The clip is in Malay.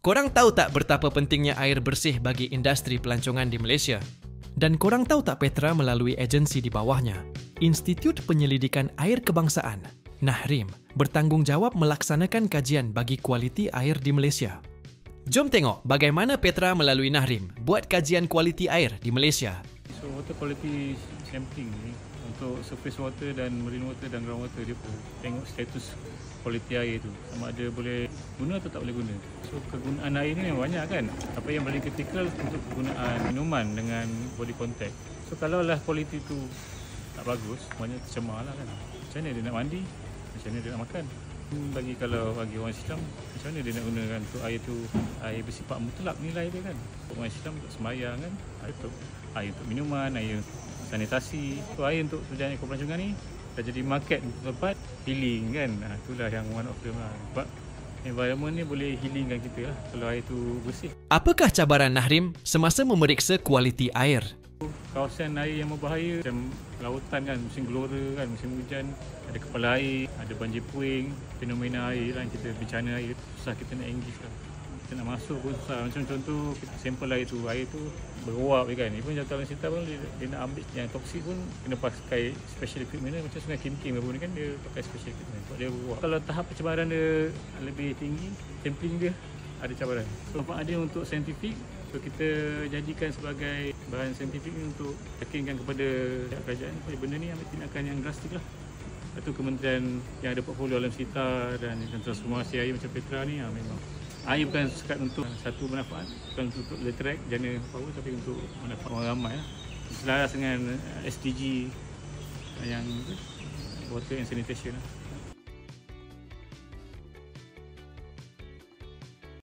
Korang tahu tak betapa pentingnya air bersih bagi industri pelancongan di Malaysia? Dan korang tahu tak Petra melalui agensi di bawahnya, Institut Penyelidikan Air Kebangsaan, NAHRIM, bertanggungjawab melaksanakan kajian bagi kualiti air di Malaysia. Jom tengok bagaimana Petra melalui NAHRIM buat kajian kualiti air di Malaysia. So water quality sampling ni untuk surface water dan marine water dan ground water, dia tengok status kualiti air tu, sama ada boleh guna atau tak boleh guna. So kegunaan air ni memang banyak kan. Apa yang paling kritikal untuk kegunaan minuman dengan body contact. So kalau lah kualiti tu tak bagus, banyak tercemar lah kan. Macam mana dia nak mandi, macam mana dia nak makan. Kalau bagi orang Islam, macam mana dia nak gunakan untuk air tu, air bersifat mutlak nilai dia kan. Untuk orang Islam untuk sembahyang kan, air untuk minuman, air sanitasi. So air untuk tujuan ekopelancongan ni dah jadi market tempat healing kan. Itulah yang one of them lah. Sebab environment ni boleh healingkan kita lah kalau air tu bersih. Apakah cabaran NAHRIM semasa memeriksa kualiti air? Kawasan air yang berbahaya macam lautan kan, musim gelora kan, musim hujan, ada kepala air, ada banjir puing, fenomena air lah, kita bencana air, susah kita nak engage lah. Kita nak masuk pun susah. Macam contoh kita sampel air tu beruap kan. Even jatuh dalam sita pun dia nak ambil yang toksik pun kena pakai special equipment macam Sungai Kim apa ni kan, dia pakai special equipment sebab dia beruap. Kalau tahap pencemaran dia lebih tinggi, sampling dia ada cabaran. So manfaat dia untuk saintifik, so kita jadikan sebagai bahan saintifik ni untuk yakinkan kepada kerajaan benda ni ambil tindakan yang drastik lah. Lepas tu kementerian yang ada portfolio alam sekitar dan transformasi air macam Petra ni memang air bukan sekat untuk satu manfaat, bukan untuk literak jana power, tapi untuk manfaat orang ramai lah. Selaras dengan SDG yang water and sanitation lah.